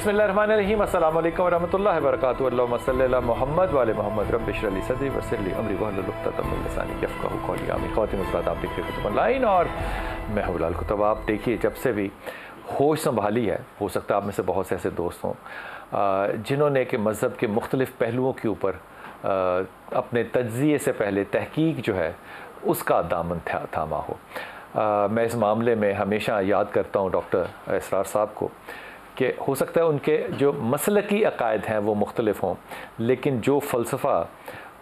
बिस्मिल्लाहिर्रहमानिर्रहीम अस्सलाम वालेकुम वरहमतुल्लाहि वबरकातुहू अल्लाहुम्मा सल्लि अला मुहम्मद व आले मुहम्मद रब्बि इश्रह ली सदरी वयस्सिर ली अमरी वहलुल उक़दतम मिन लिसानी यफ़क़हू क़ौली आमीन। ख़वातीन हज़रात, आप देख रहे हैं कुतुब ऑनलाइन और मैं हूं बिलाल कुतुब। आप देखिए, जब से भी होश संभाली है, हो सकता है आप में से बहुत से ऐसे दोस्त हों जिन्होंने कि मज़हब के मुख्तलिफ़ पहलुओं के ऊपर अपने तज्ज़िये से पहले तहकीक जो है उसका दामन थामा हो। मैं इस मामले में हमेशा याद करता हूँ डॉक्टर इसरार साहब को कि हो सकता है उनके जो मसलकी अकायद हैं वो मुख्तलिफ हों, लेकिन जो फ़लसफ़ा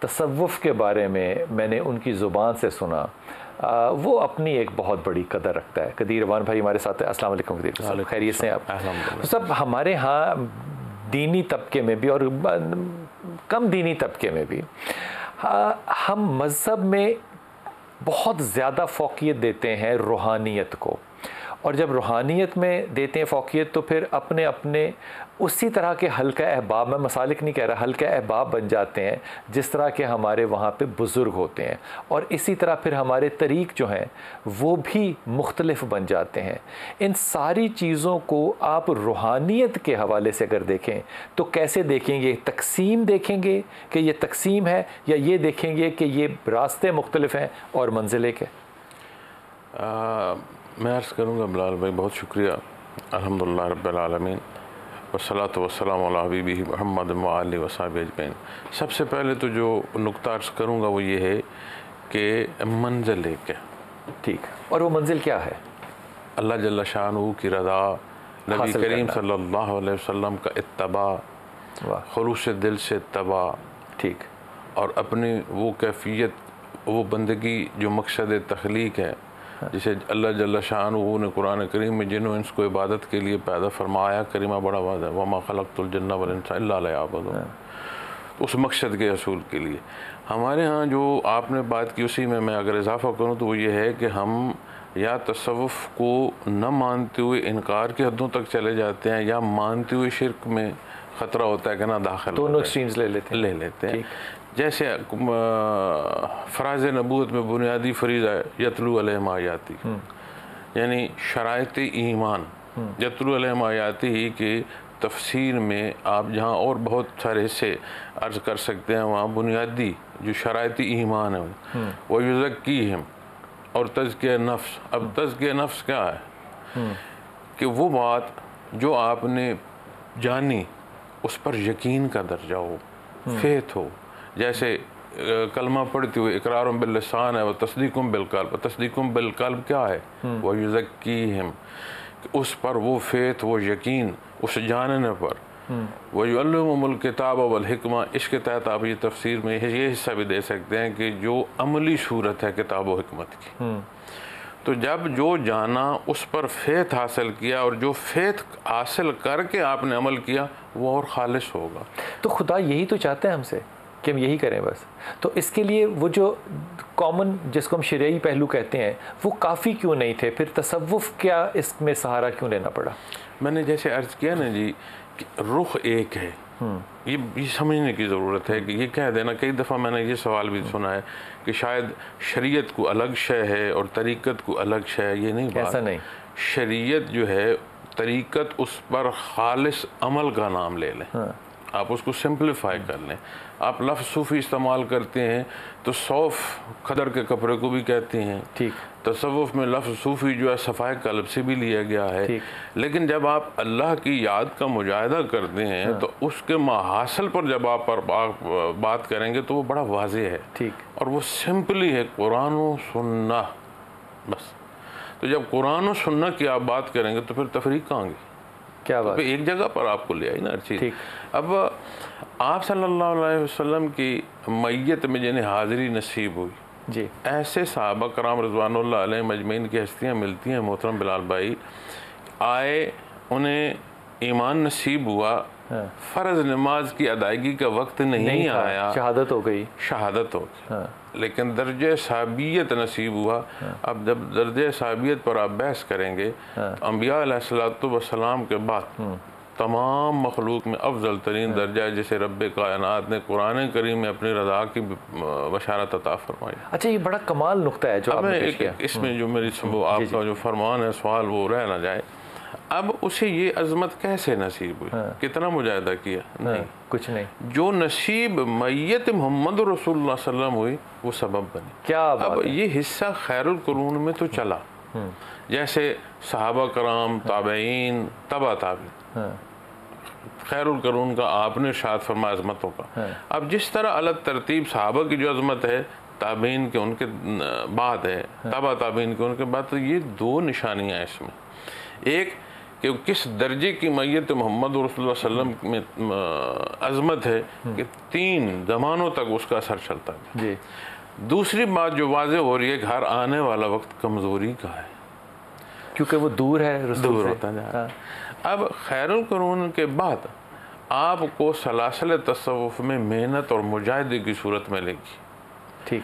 तसव्वुफ़ के बारे में मैंने उनकी ज़ुबान से सुना वो अपनी एक बहुत बड़ी कदर रखता है। कदीर अवान भाई हमारे साथ है। अस्सलाम वालेकुम कदीर साहब, खैरियत से आप? तो सब हमारे यहाँ दीनी तबके में भी और कम दीनी तबके में भी हम मज़हब में बहुत ज़्यादा फ़ौक़ियत देते हैं रूहानियत को, और जब रूहानियत में देते हैं फ़ौक़ियत तो फिर अपने अपने उसी तरह के हल्का अहबाब, मैं मसालिक नहीं कह रहा, हल्का अहबाब बन जाते हैं जिस तरह के हमारे वहाँ पे बुज़ुर्ग होते हैं, और इसी तरह फिर हमारे तरीक़ जो हैं वो भी मुख्तलिफ़ बन जाते हैं। इन सारी चीज़ों को आप रूहानियत के हवाले से अगर देखें तो कैसे देखेंगे? तक़सीम देखेंगे कि ये तक़सीम है, या ये देखेंगे कि ये रास्ते मुख्तलिफ़ हैं और मंजिल एक है? मैं अर्ज़ करूँगा बिलाल भाई, बहुत शुक्रिया। अल्हम्दुलिल्लाह रब्बिल आलमीन वस्सलातु वस्सलामु अला हबीबिही मुहम्मद व आलिहि व सहबिही अजमईन। सबसे पहले तो जो नुक्ता अर्ज़ करूँगा वो ये है कि मंजिल एक है। ठीक, और वो मंजिल क्या है? अल्लाह जल्ल शानहू की रज़ा, नबी करीम सल्लल्लाहु अलैहि वसल्लम का इत्तबा, खुलूस दिल से इत्तबा, ठीक, और अपनी वो कैफ़ियत, वो बंदगी जो मकसद तख्लीक है, जिसे अल्लाह जल्ल शानहू ने कुरान करीम में जिन्होंने इसको इबादत के लिए पैदा फरमाया, करीमा बड़ा वाज़ है, वमा खलक़तुल जिन्ना वल इंसा इल्ला लियअबुदून, उस मकसद के असूल के लिए। हमारे यहाँ जो आपने बात की उसी में मैं अगर इजाफ़ा करूँ तो वो ये है कि हम या तसव्वुफ़ को न मानते हुए इनकार की हदों तक चले जाते हैं, या मानते हुए शिर्क में ख़तरा होता है कि ना दाखिल, दोनों एक्सट्रीम्स ले लेते हैं। जैसे फ़राज़ नबूवत में बुनियादी फ़रीज़ा है यतलू अलैहिम आयाती, यानी शराइत ईमान, यतलू अलैहिम आयाती ही के तफसीर में आप जहाँ और बहुत सारे हिस्से अर्ज़ कर सकते हैं, वहाँ बुनियादी जो शराइत ईमान है वो युज़क्कीहिम और तज़किया नफ्स। अब तज़किया नफ्स क्या है कि वो बात जो आपने जानी उस पर यकीन का दर्जा हो, फेथ हो। जैसे कलमा पढ़ते हुए इकरारुम बिल लिसान है, वह तस्दीकुम बिल क़ल्ब। तस्दीकुम बिल क़ल्ब क्या है? वह युज़क्कीहिम, उस पर वो फेथ, वो यकीन, उस जानने पर। वह युअल्लिमुहुमुल किताब वल हिकमा, इसके तहत आप ये तफसीर में ये हिस्सा भी दे सकते हैं कि जो अमली सूरत है किताब व हिकमत की। तो जब जो जाना उस पर फेथ हासिल किया, और जो फेथ हासिल करके आपने अमल किया वो और खालिश होगा। तो खुदा यही तो चाहते हैं हमसे कि हम यही करें बस। तो इसके लिए वो जो कॉमन, जिसको हम शरई पहलू कहते हैं, वो काफ़ी क्यों नहीं थे? फिर तसव्वुफ़ क्या इसमें सहारा क्यों लेना पड़ा? मैंने जैसे अर्ज़ किया ना जी कि रुख एक है, ये समझने की ज़रूरत है कि ये कह देना, कई दफ़ा मैंने ये सवाल भी सुना है कि शायद शरीयत को अलग शय है और तरीक़त को अलग शय है। ये नहीं बात, ऐसा नहीं। शरीयत जो है, तरीक़त उस पर खालिस अमल का नाम ले लें, आप उसको सिंप्लीफाई कर लें। आप लफ्ज़ सूफ़ी इस्तेमाल करते हैं तो सौफ़ खदर के कपड़े को भी कहते हैं, ठीक। तसव्वुफ़ में लफ्ज़ सूफ़ी जो है सफ़ाए कल्ब से भी लिया गया है, लेकिन जब आप अल्लाह की याद का मुजाहिदा करते हैं तो उसके महासल पर जब आप बात करेंगे तो वो बड़ा वाज़ेह है, ठीक, और वो सिंपली है कुरान व सुन्ना, बस। तो जब कुरान व सुन्ना की आप बात करेंगे तो फिर तफरीक कहाँ गई? क्या बात? तो एक जगह पर आपको ले आई ना हर चीज़। अब आप सल्लल्लाहु अलैहि वसल्लम की मैयत में जिन्हें हाज़िरी नसीब हुई जी, ऐसे सहाबा कराम रिज़वानुल्लाह अलैहिम अजमईन की हस्तियाँ मिलती हैं मोहतरम बिलाल भाई, आए, उन्हें ईमान नसीब हुआ, फ़र्ज़ नमाज की अदायगी का वक्त नहीं आया, शहादत हो गई, शहादत हो गई, लेकिन दर्जे साबियत नसीब हुआ। अब जब दर्जे साबियत पर आप बहस करेंगे तो अंबिया अलैहिस्सलातु वस्सलाम के बाद तमाम मखलूक में अफजल तरीन दर्जा है, जिसे रब्बे कायनात ने कुरान करीम में अपनी रज़ा की बशारत अता फरमाई। अच्छा, ये बड़ा कमाल नुक्ता है जो आपने पेश किया। इसमें जो मेरी आपका जो फरमान है, सवाल वो रह ना जाए। अब उसे ये अजमत कैसे नसीब हुई? कितना मुजाहिदा किया? नहीं, कुछ नहीं। जो नसीब मैयत मोहम्मद रसूलुल्लाह सल्लल्लाहु अलैहि वसल्लम हुई वो सबब बनी। क्या अब ये हिस्सा खैरुल कुरून में तो चला, जैसे सहाबा कराम, ताबईन, तबा ताबीन, खैरुल कुरून का आपने इरशाद फरमाया अजमतों का। अब जिस तरह अलग तरतीब सहाबा की जो अजमत है, ताबीन के उनके बाद है, तबा ताबीन के उनके बाद, तो ये दो निशानियाँ हैं इसमें। एक कि किस दर्जे की मैयत मोहम्मद रसूलुल्लाह सल्लल्लाहु अलैहि वसल्लम में अजमत है कि 3 ज़मानों तक उसका असर चलता है जी। दूसरी बात जो वाज़े हो रही है कि हर आने वाला वक्त कमज़ोरी का है, क्योंकि वो दूर है, दूर होता है। अब खैरुल कुरून के बाद आपको सलासल तसव्वुफ में मेहनत और मुजाहिदे की सूरत मिलेगी। ठीक,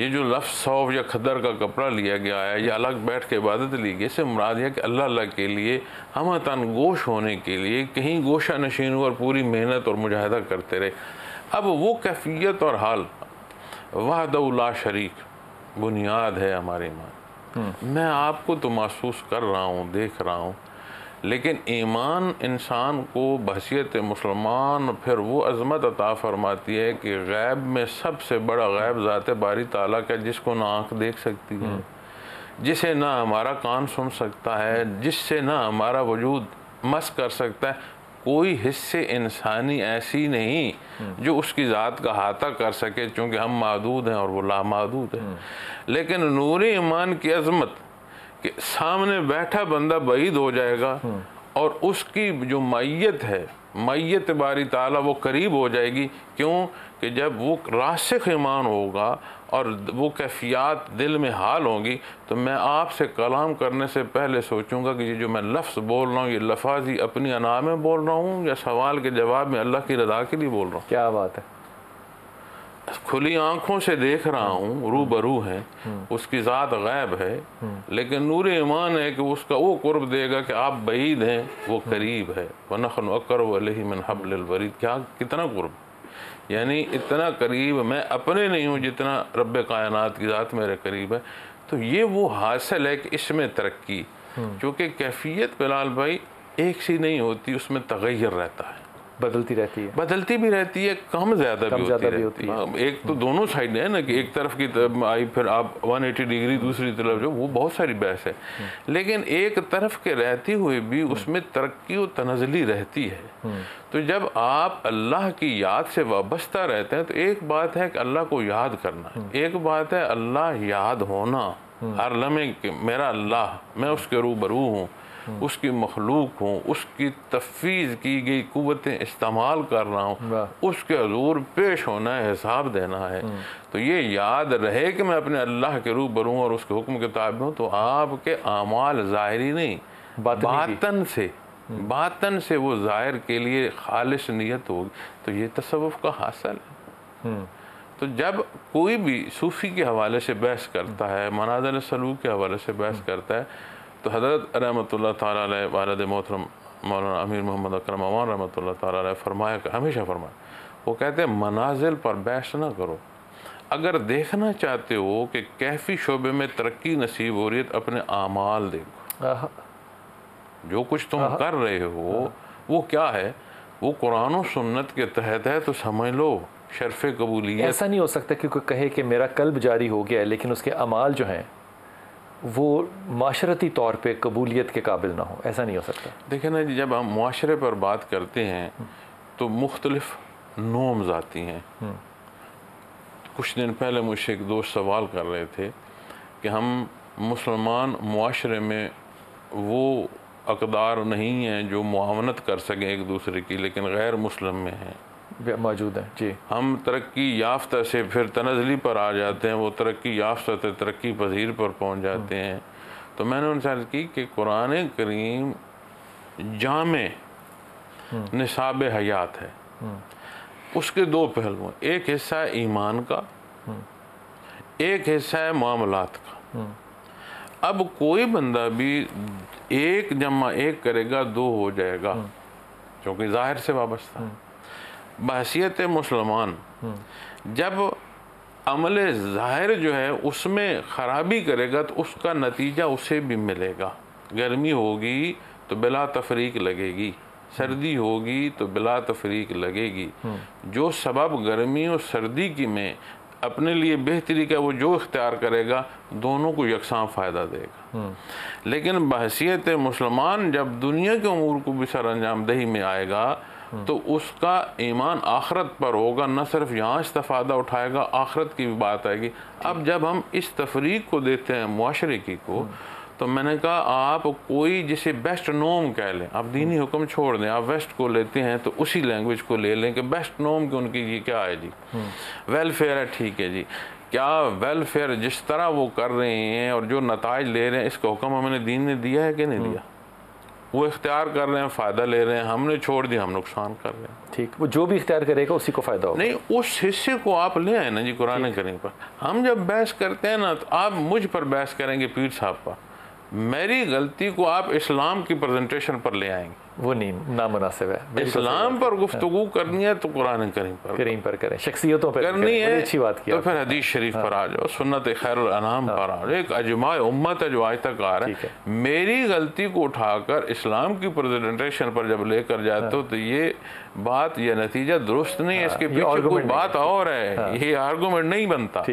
ये जो लफ्ज़ सौफ या खदर का कपड़ा लिया गया है, या अलग बैठ के इबादत ली गई, इससे मुराद है कि अल्लाह के लिए हम तन गोश होने के लिए कहीं गोशा नशीन और पूरी मेहनत और मुजाहिदा करते रहे। अब वो कैफियत और हाल वहदहू ला शरीक बुनियाद है हमारे ईमान। मैं आपको तो महसूस कर रहा हूँ, देख रहा हूँ, लेकिन ईमान इंसान को बहसियत मुसलमान फिर वो अज़मत अता फरमाती है कि गैब में सबसे बड़ा गैब ज़ात बारी ताला का, जिसको ना आँख देख सकती है, जिसे ना हमारा कान सुन सकता है, जिससे ना हमारा वजूद मस कर सकता है। कोई हिस्से इंसानी ऐसी नहीं जो उसकी ज़ात का अहाता कर सके, चूँकि हम महदूद हैं और वो लामहदूद है। लेकिन नूर ईमान की अज़मत कि सामने बैठा बंदा बईद हो जाएगा और उसकी जो मैयत है, मैयत बारी ताला, वो करीब हो जाएगी। क्यों? कि जब वो रासिख ईमान होगा और वो कैफियत दिल में हाल होंगी, तो मैं आपसे कलाम करने से पहले सोचूंगा कि ये जो मैं लफ्ज़ बोल रहा हूँ, ये लफाजी अपनी अना में बोल रहा हूँ या सवाल के जवाब में अल्लाह की रज़ा के लिए बोल रहा हूँ। क्या बात है। खुली आंखों से देख रहा हूँ, रूबरू है, उसकी ज़ात गैब है, लेकिन नूर ईमान है कि उसका वो कुर्ब देगा कि आप बईद हैं, वो करीब है। वनहनु अक़रबु इलैहि मिन हब्लिल वरीद। क्या, कितना कुर्ब, यानी इतना करीब मैं अपने नहीं हूँ जितना रब्ब कायनात की ज़ात मेरे करीब है। तो ये वो हासिल है कि इसमें तरक्की, क्योंकि कैफियत बिलाल भाई एक सी नहीं होती, उसमें तग़य्युर रहता है, बदलती रहती है, बदलती भी रहती है, कम ज़्यादा भी होती है। एक तो दोनों साइड है ना, कि एक तरफ की तरफ आई फिर आप 180 डिग्री दूसरी तरफ, जो वो बहुत सारी बहस है। लेकिन एक तरफ के रहते हुए भी उसमें तरक्की और तनज़ली रहती है। तो जब आप अल्लाह की याद से वाबस्ता रहते हैं, तो एक बात है कि अल्लाह को याद करना, एक बात है अल्लाह याद होना हर लम्हे। मेरा अल्लाह, मैं उसके रूबरू हूँ, उसकी मखलूक हूँ, उसकी तफवीज़ की गई कुव्वतें इस्तेमाल कर रहा हूँ, उसके हज़ूर पेश होना है, हिसाब देना है। तो ये याद रहे कि मैं अपने अल्लाह के रूबरू हूँ और उसके हुक्म के ताबिअ हूँ। तो आपके आमाल ज़ाहिरी नहीं, बातन से वो ज़ाहिर के लिए खालिश नियत होगी। तो ये तसव्वुफ़ का हासिल है। तो जब कोई भी सूफ़ी के हवाले से बहस करता है, मनाज़िल सलूक के हवाले से बहस करता है, तो हज़रत रहमतुल्लाह ताला अलैह वालिद मोहतरम मौलाना अमीर मोहम्मद अकरम अमान रहमतुल्लाह ताला अलैह फरमाया, हमेशा फरमाया, वो कहते हैं मनाजिल पर बहस ना करो। अगर देखना चाहते हो कि कैफी शोबे में तरक्की नसीब हो रही है, तो अपने आमाल देखो। जो कुछ तुम कर रहे हो वो क्या है, वो कुरान और सुन्नत के तहत है, तो समझ लो शर्फ़ कबूलियत। ऐसा नहीं हो सकता कि कोई कहे कि मेरा कल्ब जारी हो गया है, लेकिन उसके अमाल जो हैं वो माशरती तौर पे कबूलियत के काबिल ना हो, ऐसा नहीं हो सकता। देखें ना जी, जब हम मुआशरे पर बात करते हैं तो मुख्तलिफ नोम्स आती हैं। कुछ दिन पहले मुझसे एक दोस्त सवाल कर रहे थे कि हम मुसलमान मुआशरे में वो अक़दार नहीं हैं जो मुआवनत कर सकें एक दूसरे की, लेकिन गैर मुस्लिम में हैं, मौजूद है जी। हम तरक्की याफ्ता से फिर तनज़ली पर आ जाते हैं, वो तरक्की याफ्ता से तरक्की पजीर पर पहुंच जाते हैं। तो मैंने उनसे अर्ज़ की कि कुरान करीम जामे निसाब हयात है, उसके दो पहलू हैं, एक हिस्सा है ईमान का, एक हिस्सा है मामलात का। अब कोई बंदा भी 1 जमा 1 करेगा 2 हो जाएगा, क्योंकि ज़ाहिर से वाबस्ता है। बहसियत मुसलमान जब अमल ज़ाहिर जो है उसमें ख़राबी करेगा, तो उसका नतीजा उसे भी मिलेगा। गर्मी होगी तो बिला तफरीक लगेगी, सर्दी होगी तो बिला तफरीक लगेगी। जो सबब गर्मी और सर्दी की में अपने लिए बेहतरी का वो जो इख्तियार करेगा, दोनों को यकसां फ़ायदा देगा। लेकिन बहसीत मुसलमान जब दुनिया के अमूर को भी सर अंजाम दही में आएगा, तो उसका ईमान आखरत पर होगा, न सिर्फ यहाँ इस्तेफादा उठाएगा, आखरत की भी बात आएगी। अब जब हम इस तफरीक को देते हैं मुआशरे की को, तो मैंने कहा आप कोई जिसे बेस्ट नोम कह लें, आप दीनी हुक्म छोड़ दें, आप वेस्ट को लेते हैं तो उसी लैंग्वेज को ले लें कि बेस्ट नोम की उनकी ये क्या है जी, वेलफेयर है, ठीक है जी। क्या वेलफेयर जिस तरह वो कर रहे हैं और जो नताइज ले रहे हैं, इसका हुक्म हमने दीन ने दिया है कि नहीं दिया? वो इख्तियार कर रहे हैं, फ़ायदा ले रहे हैं, हमने छोड़ दिया, हम नुकसान कर रहे हैं। ठीक, वो जो भी इख्तियार करेगा उसी को फ़ायदा होगा। नहीं, उस हिस्से को आप ले आए ना जी कुरान करीम पर। हम जब बहस करते हैं ना, तो आप मुझ पर बहस करेंगे, पीर साहब पर, मेरी गलती को आप इस्लाम की प्रेजेंटेशन पर ले आएंगे, वो नहीं नामुनासिब है। इस्लाम पर गुफ्तगू करनी है तो कुरान करीम पर करें, शख्सियतों पर करनी है, अच्छी बात की। तो फिर हदीस शरीफ पर आ जाओ, सुन्नत खैरुल अनाम पर आ जाओ। एक अजमा उम्मत है जो आज तक आ रहा है। मेरी गलती को उठाकर इस्लाम की प्रेजेंटेशन पर जब लेकर जाते हो, तो ये बात, ये नतीजा दुरुस्त नहीं है, इसके पीछे कोई बात और है, ये आर्गूमेंट नहीं बनता।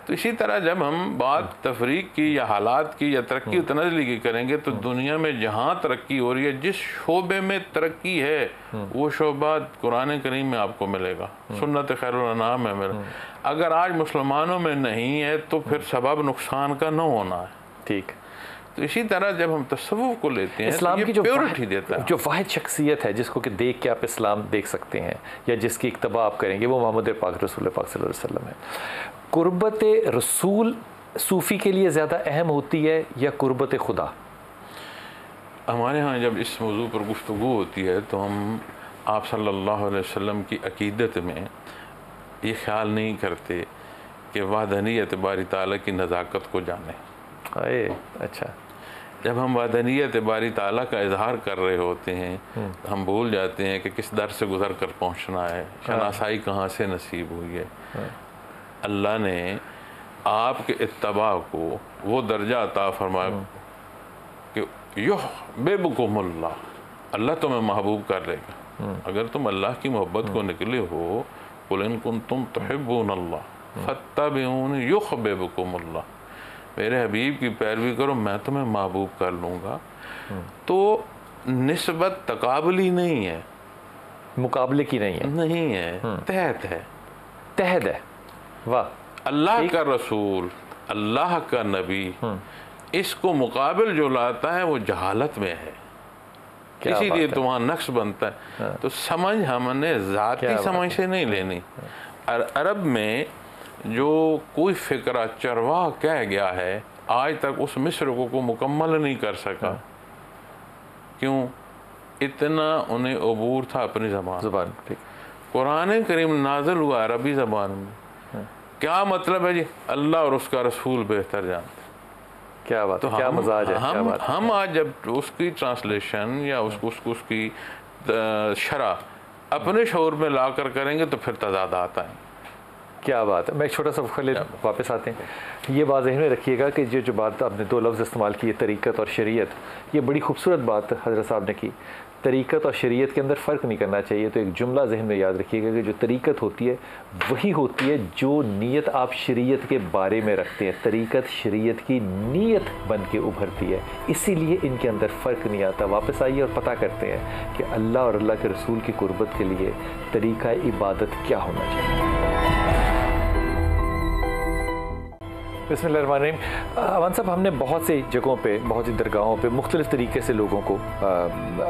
तो इसी तरह जब हम बात तफरीक की या हालात की या तरक्की तनज़ली की करेंगे, तो दुनिया में जहाँ तरक्की हो रही है, जिस शोबे में तरक्की है, वो शोबा कुरान करीम में आपको मिलेगा, सुन्नत खैरुल अनाम में मिलेगा। अगर आज मुसलमानों में नहीं है, तो फिर सबब नुकसान का न होना है। ठीक। तो इसी तरह जब हम तसव्वुफ को लेते हैं, इस्लाम तो की जो प्योरिटी देता है, जो वाहिद शख्सियत है जिसको कि देख के आप इस्लाम देख सकते हैं या जिसकी इक्तबा आप करेंगे, वो मोहम्मद पाक रसूल पाक सल्लल्लाहु अलैहि वसल्लम है। कुर्बत रसूल सूफ़ी के लिए ज़्यादा अहम होती है या कुर्बत खुदा? हमारे यहाँ जब इस मौजू पर गुफ्तगू होती है, तो हम आप सल्लल्लाहु अलैहि वसल्लम की अकीदत में ये ख्याल नहीं करते कि वादनीयत बारी ताला की नज़ाकत को जाने। अच्छा। जब हम वादनीयत बारी ताला का इजहार कर रहे होते हैं, तो हम भूल जाते हैं कि किस दर से गुजर कर पहुँचना है, शनासाई कहाँ से नसीब हुई है। अल्लाह ने आपके इत्तबा को वो दर्जा अता फरमाया कि युह बेबकुमुल्लाह, अल्लाह तुम्हें महबूब कर लेगा। अगर तुम अल्लाह की मोहब्बत को निकले हो, कुल इन कुंतुम तुहिब्बूनल्लाह फत्तबिऊनी युहबिबकुमुल्लाह, मेरे हबीब की पैरवी करो, मैं तुम्हें महबूब कर लूँगा। तो निस्बत तकाबली नहीं है, मुकाबले की नहीं है, तहत है, तहत है। वाह। अल्लाह का रसूल, अल्लाह का नबी, इसको मुकाबिल जो लाता है वो जहालत में है, इसीलिए तो वहाँ नक्श बनता है। तो समझ हमने ज़ाती समझ से नहीं लेनी। अरब में जो कोई फ़िक्रा चरवाह कह गया है, आज तक उस मिस्र को मुकम्मल नहीं कर सका। क्यों? इतना उन्हें अबूर था अपनी ज़बान। कुरान करीम नाज़िल हुआ अरबी ज़बान में। क्या मतलब है जी? अल्लाह और उसका रसूल बेहतर जानते। क्या बात, तो क्या मजाज है। हम आज जब उसकी ट्रांसलेशन या उसकी शरह अपने शौर में ला कर करेंगे, तो फिर तजाद आता है। क्या बात है। मैं एक छोटा सा खलील वापस आते हैं। ये बात ज़हन में रखिएगा कि जो बात आपने दो लफ्ज़ इस्तेमाल किए, तरीक़त और शरीयत, ये बड़ी खूबसूरत बात हज़रत साहब ने की। तरीक़त और शरीयत के अंदर फ़र्क नहीं करना चाहिए। तो एक जुमला जहन में याद रखिएगा कि जो तरीक़त होती है वही होती है जो नीयत आप शरीयत के बारे में रखते हैं। तरीक़त शरीयत की नीयत बन के उभरती है, इसीलिए इनके अंदर फ़र्क नहीं आता। वापस आइए और पता करते हैं कि अल्लाह और अल्लाह के रसूल की कुर्बत के लिए तरीक़ा इबादत क्या होना चाहिए। बिस्मिल्लाहिर्रहमानिर्रहीम। अमान साहब, हमने बहुत सी जगहों पे, बहुत सी दरगाहों पे मुख्तलिफ़ तरीके से लोगों को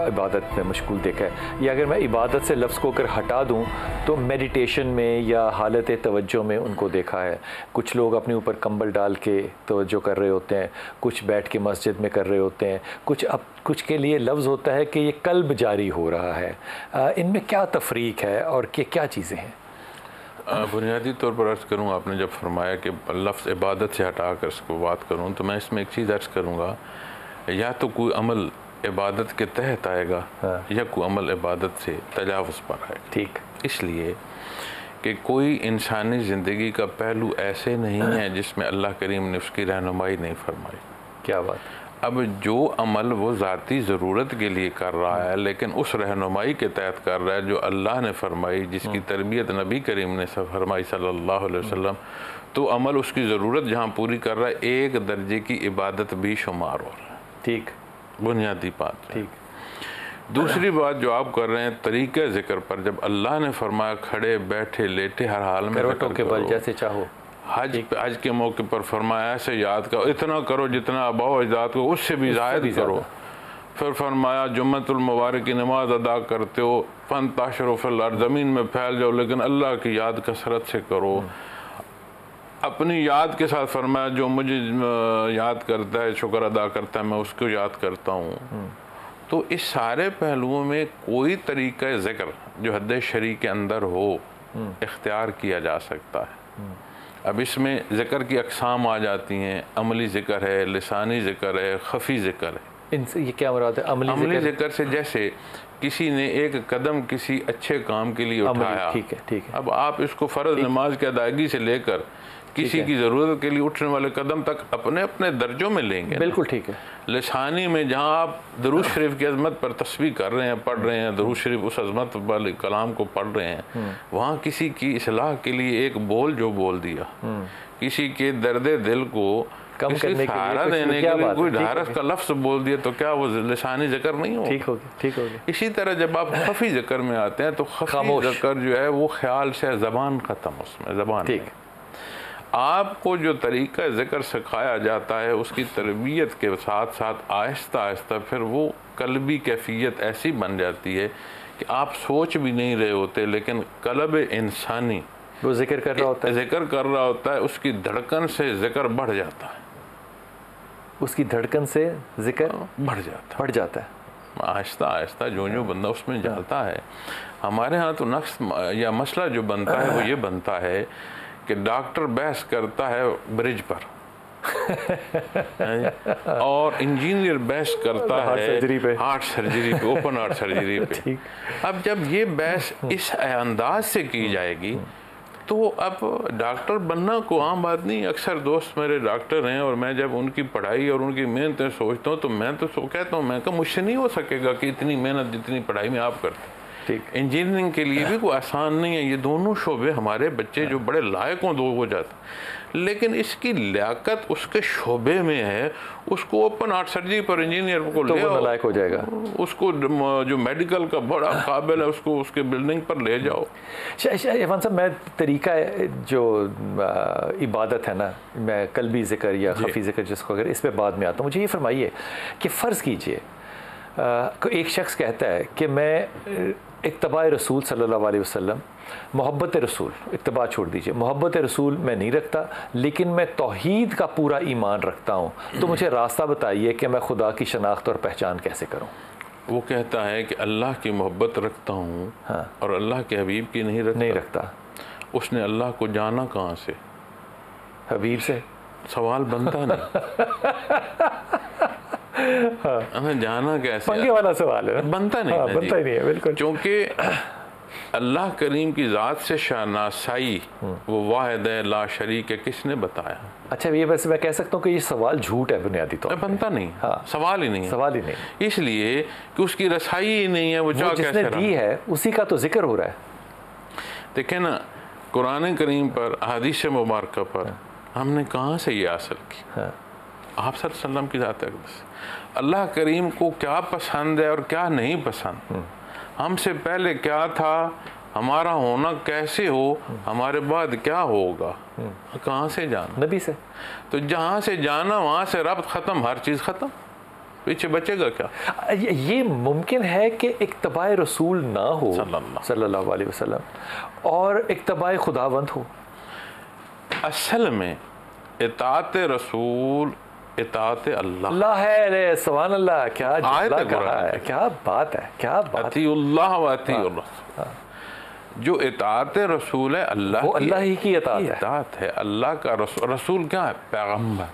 इबादत में मशगूल देखा है। या अगर मैं इबादत से लफ्ज़ को अगर हटा दूँ तो मेडिटेशन में या हालत तवज्जो में उनको देखा है। कुछ लोग अपने ऊपर कंबल डाल के तवज्जो कर रहे होते हैं, कुछ बैठ के मस्जिद में कर रहे होते हैं, कुछ के लिए लफ्ज़ होता है कि ये कल्ब जारी हो रहा है। इनमें क्या तफरीक है और क्या चीज़ें हैं? बुनियादी तौर पर अर्ज़ करूँ, आपने जब फरमाया कि लफ्ज़ इबादत से हटा कर इसको बात करूँ, तो मैं इसमें एक चीज़ अर्ज़ करूँगा, या तो कोई अमल इबादत के तहत आएगा, या कोई अमल इबादत से तजावुज़ पर आएगा। ठीक, इसलिए कि कोई इंसानी ज़िंदगी का पहलू ऐसे नहीं है जिसमें अल्लाह करीम ने उसकी रहनुमाई नहीं फरमाई। क्या बात। अब जो अमल वो ज़ाती ज़रूरत के लिए कर रहा है, लेकिन उस रहनुमाई के तहत कर रहा है जो अल्लाह ने फरमाई, जिसकी तरबियत नबी करीम ने फरमाई सल्लल्लाहु अलैहि वसल्लम, तो अमल उसकी ज़रूरत जहाँ पूरी कर रहा है, एक दर्जे की इबादत भी शुमार हो रहा है। ठीक, बुनियादी बात। ठीक। दूसरी बात जो आप कर रहे हैं तरीक़े ज़िक्र पर, जब अल्लाह ने फरमाया खड़े बैठे लेटे हर हाल में करवटों के बल जैसे चाहो, हज के मौके पर फरमाया ऐसे याद करो, इतना करो जितना आबाओ अजदाद को उससे भी ज़ायद करो। फिर फरमाया जुम्मतुल मुबारक की नमाज अदा करते हो फंताशरो फिल अर्ज़, ज़मीन में फैल जाओ, लेकिन अल्लाह की याद कसरत से करो। अपनी याद के साथ फरमाया जो मुझे याद करता है, शुक्र अदा करता है, मैं उसको याद करता हूँ। तो इस सारे पहलुओं में कोई तरीक़ा ज़िक्र जो हद शरी के अंदर हो इख्तियार किया जा सकता है। अब इसमें ज़िक्र की अक़साम आ जाती हैं, अमली ज़िक्र है, लिसानी ज़िक्र है, ख़फ़ी ज़िक्र है। इनसे ये क्या मुराद है? अमली ज़िक्र से जैसे किसी ने एक कदम किसी अच्छे काम के लिए उठाया, ठीक है, ठीक है। अब आप इसको फ़र्ज़ नमाज की अदायगी से लेकर किसी की ज़रूरत के लिए उठने वाले कदम तक अपने अपने दर्जों में लेंगे। बिल्कुल ठीक है। लिसानी में जहाँ आप दरूद शरीफ की अज़मत पर तस्बीह कर रहे हैं, पढ़ रहे हैं, दरूद शरीफ उस अज़मत वाले कलाम को पढ़ रहे हैं, वहाँ किसी की इस्लाह के लिए एक बोल जो बोल दिया, किसी के दर्द दिल को कम करने के सहारा देने के लिए कोई ढारस का लफ्ज़ बोल दिया, तो क्या वो लिसानी ज़िक्र नहीं हो? ठीक होगी, ठीक होगी। इसी तरह जब आप ख़फ़ी ज़िक्र में आते हैं तो ख़फ़ी ज़िक्र जो है वो ख्याल से ज़बान ख़त्म, उसमें ज़बान ठीक। आपको जो तरीक़ा ज़िक्र सिखाया जाता है उसकी तरबियत के साथ साथ आहिस्ता आहिस्ता फिर वो कल्बी कैफियत ऐसी बन जाती है कि आप सोच भी नहीं रहे होते, लेकिन कल्ब इंसानी वो ज़िक्र कर रहा होता है, ज़िक्र कर रहा होता है, उसकी धड़कन से ज़िक्र बढ़ जाता है, उसकी धड़कन से ज़िक्र बढ़ जाता है। आहिस्ता आहिस्ता जो बंदा उसमें जाता है। हमारे यहाँ तो नक्स या मसला जो बनता है वो ये बनता है कि डॉक्टर बहस करता है ब्रिज पर और इंजीनियर बहस करता है हार्ट सर्जरी पे, ओपन हार्ट सर्जरी पे। अब जब ये बहस इस अंदाज से की जाएगी तो अब डॉक्टर बनना को आम बात नहीं। अक्सर दोस्त मेरे डॉक्टर हैं और मैं जब उनकी पढ़ाई और उनकी मेहनतें सोचता हूँ तो मैं तो कहता हूँ, मैं कहा मुझसे नहीं हो सकेगा कि इतनी मेहनत जितनी पढ़ाई में आप करते। ठीक, इंजीनियरिंग के लिए भी कोई आसान नहीं है। ये दोनों शोबे हमारे बच्चे जो बड़े लायक हों दो हो जाते, लेकिन इसकी लियाकत उसके शोबे में है, उसको ओपन हार्ट सर्जरी पर इंजीनियर को तो ले वो लायक हो जाएगा। उसको जो मेडिकल का बड़ा काबिल है उसको उसके बिल्डिंग पर ले जाओ। इरफान साहब, मैं तरीका जो इबादत है ना, मैं कल्बी ज़िक्र या ख़फ़ी ज़िक्र जिसको अगर इस पर बाद में आता हूँ, मुझे ये फरमाइए कि फ़र्ज़ कीजिए एक शख्स कहता है कि मैं इत्तबा रसूल सल्लल्लाहु अलैहि वसल्लम, मोहब्बत रसूल, इत्तबा छोड़ दीजिए, मोहब्बत रसूल मैं नहीं रखता, लेकिन मैं तौहीद का पूरा ईमान रखता हूँ, तो मुझे रास्ता बताइए कि मैं खुदा की शनाख्त और पहचान कैसे करूँ। वो कहता है कि अल्लाह की मोहब्बत रखता हूँ, हाँ, और अल्लाह के हबीब की नहीं रखता। उसने अल्लाह को जाना कहाँ से? हबीब से। सवाल बनता नहीं। हाँ, जाना कैसे? पंगे वाला सवाल है, बनता नहीं। हाँ, बनता ही नहीं है बिल्कुल, क्योंकि अल्लाह करीम की ज़ात से शानासाई वो वाहिद है, ला शरीक है, किसने बताया? अच्छा, ये वैसे मैं कह सकता हूँ कि ये सवाल झूठ है बुनियादी तौर पे। बनता नहीं, हाँ, सवाल ही नहीं है, सवाल ही नहीं, इसलिए कि उसकी रसाई ही नहीं है। वो जिसने दी है उसी का तो जिक्र हो रहा है। देखें ना, कुरान करीम पर, हदीस मुबारक पर हमने कहाँ से ये हासिल की? आप सल्लल्लाहु अलैहि वसल्लम की ज़ात अक़दस, अल्लाह करीम को क्या पसंद है और क्या नहीं पसंद, हमसे पहले क्या था, हमारा होना कैसे हो, हमारे बाद क्या होगा, कहाँ से जाना? नबी से। तो जहाँ से जाना वहाँ से रब्त ख़त्म, हर चीज़ ख़त्म, पीछे बचेगा क्या? ये मुमकिन है कि इत्तबा रसूल ना हो सल्लल्लाहु अलैहि वसल्लम और इत्तबा खुदावंद हो? असल में इताअत रसूल इताअत अल्लाह है। सुभान अल्लाह, क्या जुमला कहा है, क्या बात है, क्या बात। अतीउल्लाह व अतीउर रसूल, जो इताअत रसूल है अल्लाह, वो अल्लाह ही की इताअत है। अल्लाह का रसूल क्या है? पैगम्बर।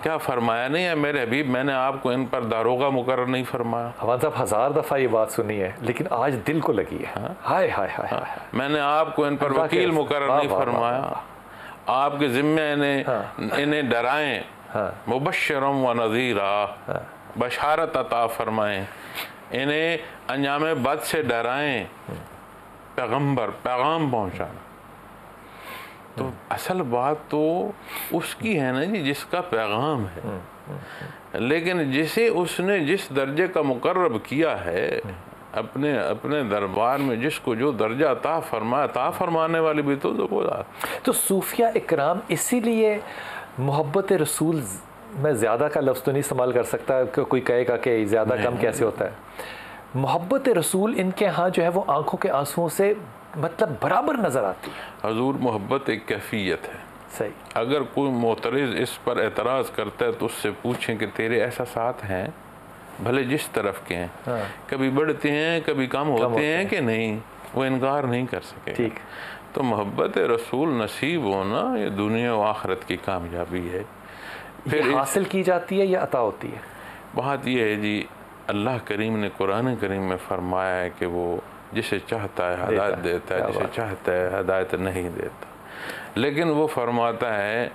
क्या फरमाया नहीं है मेरे हबीब, मैंने आपको इन पर दारोगा मुकर्रर नहीं फरमाया? हमारे साहब 1000 दफ़ा ये बात सुनी है, लेकिन आज दिल को लगी है। हाय हाय हाय, मैंने आपको इन पर वकील मुकर्रर नहीं फरमाया? आपके जिम्मे इन्हें डराएं, मुबश्शिरम व नज़ीरा, बशारत अता फरमाएं, इन्हें अंजाम बद से डराएं, पैगंबर पैगाम पहुंचाना। तो असल बात तो उसकी है ना जी जिसका पैगाम है, लेकिन जिसे उसने जिस दर्जे का मुकर्रब किया है अपने अपने दरबार में, जिसको जो दर्जा अता फरमाने वाली भी तो बोला। तो सूफिया इकराम इसीलिए मोहब्बत रसूल, मैं ज़्यादा का लफ्ज़ तो नहीं इस्तेमाल कर सकता, कोई कहेगा कि ज़्यादा कम कैसे होता है, मोहब्बत रसूल इनके यहाँ जो है वो आंखों के आंसुओं से मतलब बराबर नज़र आती है। हजूर मोहब्बत एक कैफियत है। सही। अगर कोई मोतरज़ इस पर एतराज़ करता है तो उससे पूछें कि तेरे एहसासात हैं भले जिस तरफ के हैं, कभी बढ़ते हैं कभी कम होते हैं कि नहीं, वो इनकार नहीं कर सके। ठीक। तो मोहब्बत रसूल नसीब होना ये दुनिया व आखिरत की कामयाबी है। फिर हासिल की जाती है या अता होती है? बात यह है जी, अल्लाह करीम ने कुरान करीम में फरमाया है कि वो जिसे चाहता है हदायत देता है, जिसे चाहता है हदायत नहीं देता। लेकिन वो फरमाता है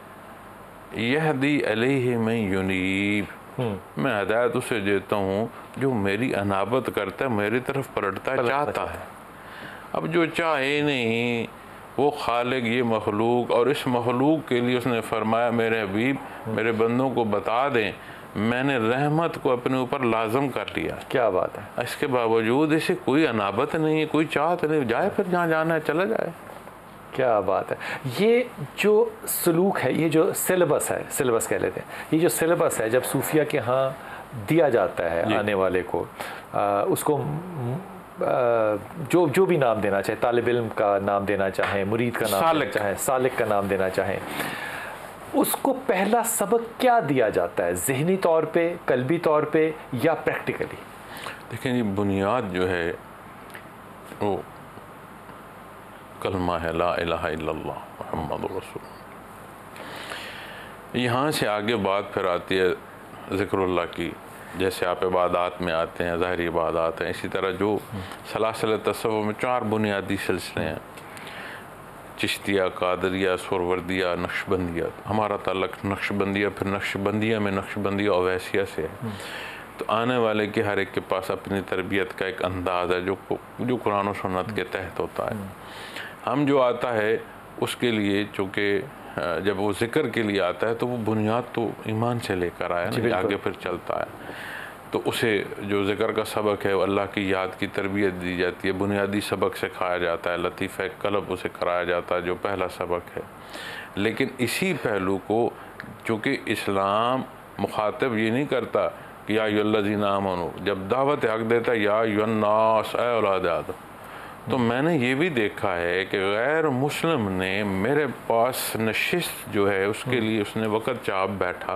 यहदी अलैहि मन युनीब, मैं हदायत उसे देता हूँ जो मेरी अनाबत करता है, मेरी तरफ पलटता है, चाहता है। अब जो चाहे नहीं वो खालिक ये मखलूक, और इस मखलूक के लिए उसने फरमाया मेरे हबीब मेरे बंदों को बता दें मैंने रहमत को अपने ऊपर लाजम कर लिया। क्या बात है। इसके बावजूद इसे कोई अनाबत नहीं है, कोई चाहत नहीं, जाए फिर जहाँ जाना है चला जाए। क्या बात है। ये जो सलूक है, ये जो सिलेबस है, सिलेबस कह लेते हैं, ये जो सिलेबस है जब सूफिया के यहाँ दिया जाता है आने वाले को, उसको जो भी नाम देना चाहे, तालिब इल्म का नाम देना चाहें, मुरीद का नाम देना चाहें, सालिक का नाम देना चाहें, उसको पहला सबक क्या दिया जाता है, ज़हनी तौर पे, कल्बी तौर पे या प्रैक्टिकली? देखें जी, बुनियाद जो है वो कलमा है ला इलाहा इल्लल्लाह मुहम्मदुर रसूल। यहाँ से आगे बात फिर आती है ज़िक्रुल्लाह की, जैसे आप इबादात में आते हैं, ज़ाहिरी इबादात हैं, इसी तरह जो सलासिल तसव्वुफ़ में 4 बुनियादी सिलसिले हैं, चिश्तिया, कादरिया, सुरवर्दिया, नक्शबंदिया। हमारा ताल्लुक़ नक्शबंदिया, फिर नक्शबंदिया में नक्शबंदिया ओवैसिया से है। तो आने वाले के हर एक के पास अपनी तरबियत का एक अंदाज़ है जो कुरान और सुन्नत के तहत होता है। हम जो आता है उसके लिए, चूँकि जब वो ज़िक्र के लिए आता है तो वो बुनियाद तो ईमान से लेकर आया ना, आगे फिर चलता है। तो उसे जो ज़िक्र का सबक है, अल्लाह की याद की तरबियत दी जाती है, बुनियादी सबक सिखाया जाता है, लतीफ़े कल्ब उसे कराया जाता है जो पहला सबक है। लेकिन इसी पहलू को चूँकि इस्लाम मुखातब ये नहीं करता कि या अय्युहल्लज़ीना आमनू, जब दावत हक़ देता है या अय्युहन्नास ऐ औलाद आदम, तो मैंने ये भी देखा है कि गैर मुस्लिम ने मेरे पास नशिस्त जो है उसके लिए उसने वक़्त चाप बैठा,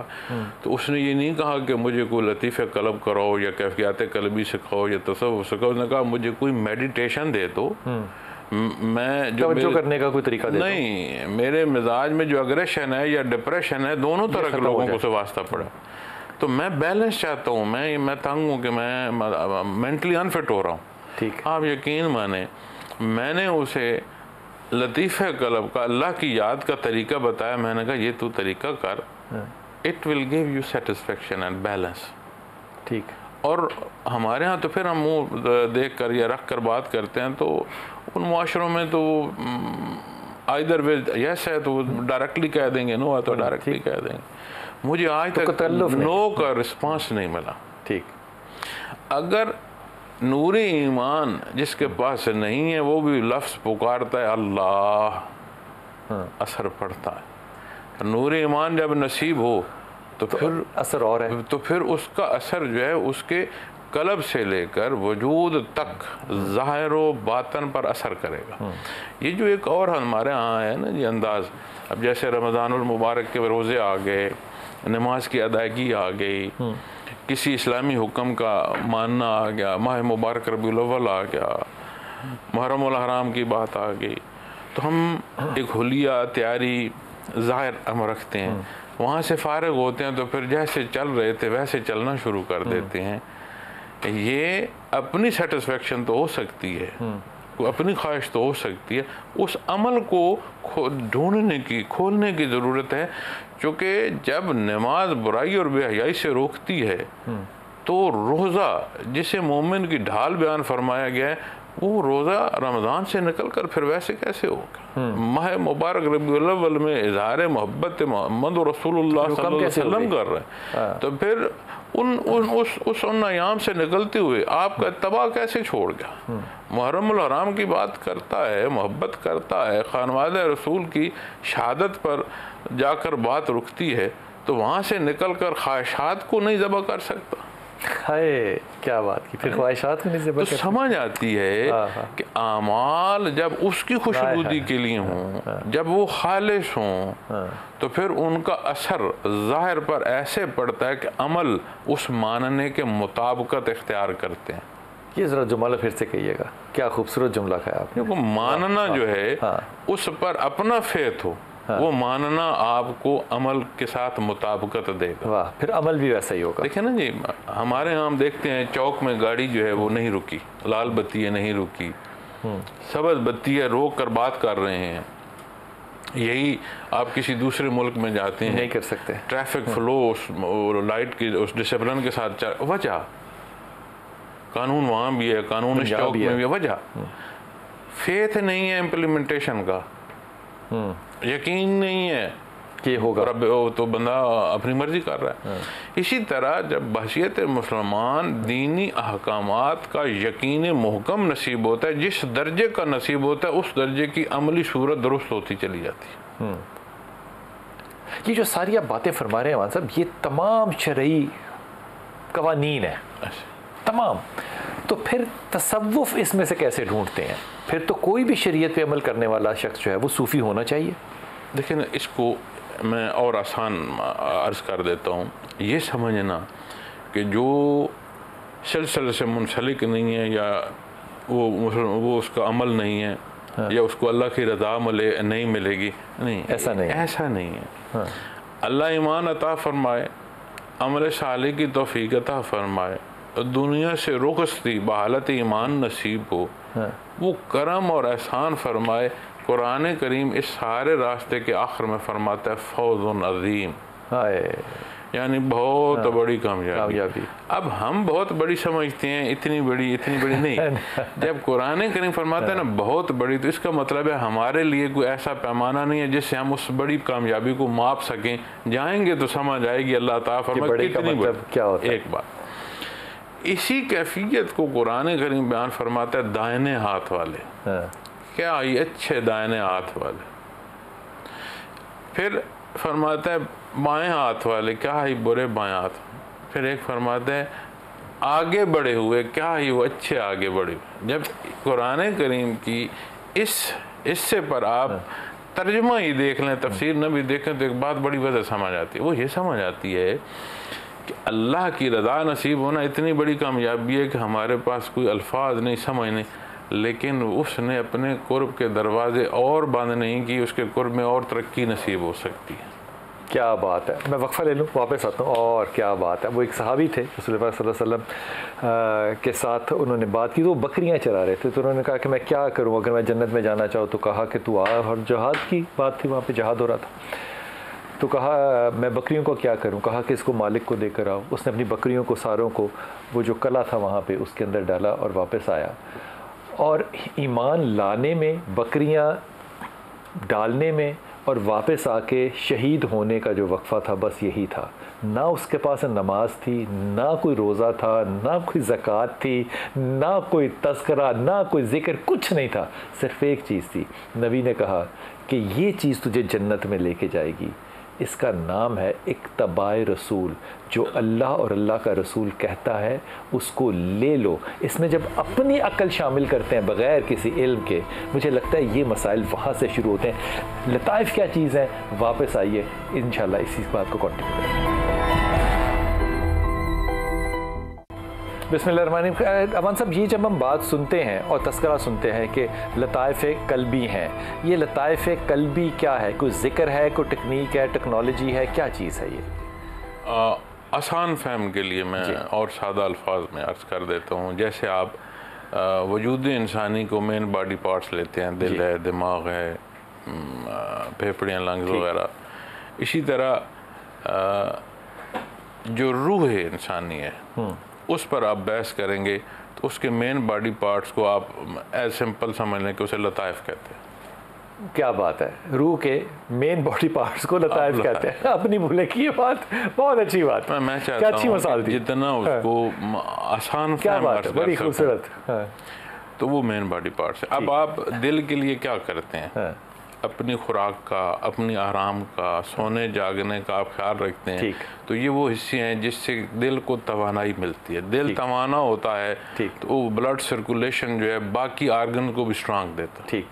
तो उसने ये नहीं कहा कि मुझे कोई लतीफ़े कल्ब कराओ या कैफियत कल्बी सिखाओ या तसव्वुफ़ सिखाओ, उसने कहा मुझे कोई मेडिटेशन दे दो, मैं जो करने का कोई तरीका दे नहीं, मेरे मिजाज में जो अग्रेशन है या डिप्रेशन है, दोनों तरह के लोगों को से वास्ता पड़ा, तो मैं बैलेंस चाहता हूँ, मैं तंग हूँ कि मैं मेंटली अनफिट हो रहा हूँ। ठीक। आप यकीन माने, मैंने उसे लतीफ़े कल्ब का, अल्लाह की याद का तरीका बताया। मैंने कहा ये तू तरीका कर, it will give you satisfaction and balance. ठीक। और हमारे यहाँ तो फिर हम मुँह देख कर या रख कर बात करते हैं, तो उन मुआशरों में तो आइदर वे यस है तो डायरेक्टली कह देंगे, नो है तो डायरेक्टली कह देंगे। मुझे आज तक नो का रिस्पांस नहीं मिला। ठीक। अगर नूर ईमान जिसके पास नहीं है वो भी लफ्ज़ पुकारता है अल्लाह, असर पड़ता है। नूर ईमान जब नसीब हो तो फिर असर और है, तो फिर उसका असर जो है उसके कल्ब से लेकर वजूद तक ज़ाहिर व बातन पर असर करेगा। ये जो एक और हमारे यहाँ है ना ये अंदाज़, अब जैसे रमज़ानुल मुबारक के रोज़े आ गए, नमाज की अदायगी आ गई, किसी इस्लामी हुक्म का मानना आ गया, माह मुबारक रबीउल अव्वल आ गया, मुहर्रमुल हराम की बात आ गई, तो हम एक हुलिया तैयारी ज़ाहिर हम रखते हैं, वहाँ से फ़ारिग होते हैं तो फिर जैसे चल रहे थे वैसे चलना शुरू कर देते हैं। ये अपनी सेटिस्फेक्शन तो हो सकती है, अपनी ख्वाहिश तो हो सकती है, उस अमल को ढूंढने की, खोलने की ज़रूरत है। क्योंकि जब नमाज बुराई और बेहयाई से रोकती है तो रोज़ा, जिसे मोमिन की ढाल बयान फरमाया गया है, वो रोज़ा रमज़ान से निकल कर फिर वैसे कैसे होगा? माह मुबारक रबीउल अव्वल में इज़हार मोहब्बत मोहम्मद रसूलुल्लाह सल्लल्लाहु अलैहि वसल्लम कर रहे हैं, तो फिर उन अयाम से निकलते हुए आपका तबाह कैसे छोड़ गया? मुहर्रमुल हराम की बात करता है, मोहब्बत करता है, खानवादे रसूल की शहादत पर जाकर बात रुकती है, तो वहाँ से निकल कर ख्वाहिशात को नहीं ज़बह कर सकता। हाय क्या बात की, फिर ख्वाहिशात को नहीं ज़बह तो समझ आती है कि आमाल जब उसकी खुशबूदी के लिए हों, जब वो खालिश हों, तो फिर उनका असर ज़ाहिर पर ऐसे पड़ता है कि अमल उस मानने के मुताबिकत इख्तियार करते हैं। ये ज़रा जुमला फिर से कहिएगा, क्या खूबसूरत जुमला कहा आपने। देखो, मानना जो है उस पर अपना फेथ हो, वो मानना आपको अमल के साथ मुताबिकत देगा। वाह, फिर अमल भी वैसा ही होगा। देखिए ना जी, हमारे यहाँ हम देखते हैं चौक में गाड़ी जो है वो नहीं रुकी, लाल बत्ती है नहीं रुकी, सब्ज़ बत्ती है रोक कर बात कर रहे हैं। यही आप किसी दूसरे मुल्क में जाते हैं, नहीं कर सकते। ट्रैफिक फ्लो उस लाइट की उस डिसिप्लिन के साथ, वजह कानून वहाँ भी है, कानून इस चौक में भी है, वजह फेथ नहीं है इम्प्लीमेंटेशन का, यकीन नहीं है कि होगा, तो बंदा अपनी मर्जी कर रहा है। इसी तरह जब बहसियत मुसलमान दीनी अहकामात का यकीन मुहकम नसीब होता है, जिस दर्जे का नसीब होता है उस दर्जे की अमली सूरत दुरुस्त होती चली जाती है। ये जो सारी आप बातें फरमा रहे हैं मान साहब, ये तमाम शरई कवानीन है तमाम, तो फिर तसव्वुफ इसमें से कैसे ढूंढते हैं? फिर तो कोई भी शरीयत पे अमल करने वाला शख्स जो है वो सूफ़ी होना चाहिए। देखिए ना, इसको मैं और आसान अर्ज़ कर देता हूँ। ये समझना कि जो सिलसिले से मुंसलिक नहीं है, या वो उसका अमल नहीं है, या उसको अल्लाह की रज़ा नहीं मिलेगी, नहीं, ऐसा नहीं है। अल्लाह ईमान अता फरमाए, अमल सालिह की तौफीक अता फरमाए, दुनिया से रुखसती बहालत ईमान नसीब हो, वो करम और एहसान फरमाए। कुरान करीम इस सारे रास्ते के आखिर में फरमाता है फौज़ुन अज़ीम, यानी बहुत बड़ी कामयाबी। अब हम बहुत बड़ी समझते हैं, इतनी बड़ी नहीं। जब कुरान करीम फरमाता है ना बहुत बड़ी, तो इसका मतलब है हमारे लिए कोई ऐसा पैमाना नहीं है जिससे हम उस बड़ी कामयाबी को माप सकें। जाएंगे तो समझ आएगी अल्लाह ताला फरमाता कितनी बड़ी क्या होता है। एक बात, इसी कैफियत को कुरान करीम बयान फरमाता है दाहिने हाथ वाले, क्या ये अच्छे दाहिने हाथ वाले। फिर फरमाता है बाएं हाथ वाले, क्या ही बुरे बाएं हाथ। फिर एक फरमाता है आगे बढ़े हुए, क्या ही वो अच्छे आगे बढ़े हुए। जब कुरान करीम की इस हिस्से पर आप तर्जुमा ही देख लें, तफसीर न भी देखें, तो एक बात बड़ी वजह समझ आती है। वो ये समझ आती है कि अल्लाह की रज़ा नसीब होना इतनी बड़ी कामयाबी है कि हमारे पास कोई अल्फाज नहीं, समझ नहीं, लेकिन उसने अपने कुर्ब के दरवाजे और बंद नहीं किए, उसके कुर्ब में और तरक्की नसीब हो सकती है। क्या बात है। मैं वक्फा ले लूँ, वापस आता हूँ। और क्या बात है, वो एक सहाबी थे रसूल पाक सल्लल्लाहु अलैहि वसल्लम के साथ उन्होंने बात की, तो बकरियाँ चरा रहे थे। तो उन्होंने कहा कि मैं क्या करूँ अगर मैं जन्नत में जाना चाहूँ। तो कहा कि तू आ, और जहाद की बात थी, वहाँ पर जहाद हो रहा था। तो कहा मैं बकरियों को क्या करूं? कहा कि इसको मालिक को देकर आओ। उसने अपनी बकरियों को, सारों को, वो जो कला था वहाँ पे उसके अंदर डाला और वापस आया। और ईमान लाने में, बकरियाँ डालने में और वापस आके शहीद होने का जो वक्फ़ा था, बस यही था। ना उसके पास नमाज थी, ना कोई रोज़ा था, ना कोई ज़कात थी, ना कोई तज़किरा, ना कोई ज़िक्र, कुछ नहीं था। सिर्फ़ एक चीज़ थी। नबी ने कहा कि ये चीज़ तुझे जन्नत में लेके जाएगी। इसका नाम है इत्तिबाए रसूल। जो अल्लाह और अल्लाह का रसूल कहता है उसको ले लो। इसमें जब अपनी अक्ल शामिल करते हैं बग़ैर किसी इल्म के, मुझे लगता है ये मसाइल वहाँ से शुरू होते हैं। लताइफ़ क्या चीज़ है, वापस आइए, इंशाल्लाह इसी बात को कंटिन्यू करेंगे। बिस्मिल्लाहिर्रहमानिर्रहीम। अमान साहब, ये जब हम बात सुनते हैं और तस्करा सुनते हैं कि लताइफ़ कल्बी हैं, ये लताइफ़ कल्बी क्या है? कोई ज़िक्र है, कोई टेक्निक है, टेक्नोलॉजी है, क्या चीज़ है ये? आसान फहम के लिए मैं और सादा अल्फाज में अर्ज़ कर देता हूँ। जैसे आप वजूद इंसानी को मेन बॉडी पार्ट्स लेते हैं, दिल है, दिमाग है, फेफड़ियाँ, लंग्स वगैरह। इसी तरह जो रूह है इंसानी है, उस पर आप बहस करेंगे तो उसके मेन बॉडी पार्ट्स को आप एज सिंपल समझ लें कि उसे लताइफ कहते हैं। क्या बात है, रूह के मेन बॉडी पार्ट्स को लताइफ कहते हैं। अपनी भूले की ये बात बहुत अच्छी बात है। मैं चाहता अच्छी मिसाल दी, जितना उसको आसान क्या बात है, बड़ी खूबसूरत। तो वो मेन बॉडी पार्ट्स है। अब आप दिल के लिए क्या करते हैं? अपनी खुराक का, अपनी आराम का, सोने जागने का आप ख्याल रखते हैं। तो ये वो हिस्से हैं जिससे दिल को तवानाई मिलती है। दिल तवाना होता है तो वो ब्लड सर्कुलेशन जो है बाकी आर्गन को भी स्ट्रांग देता है। ठीक,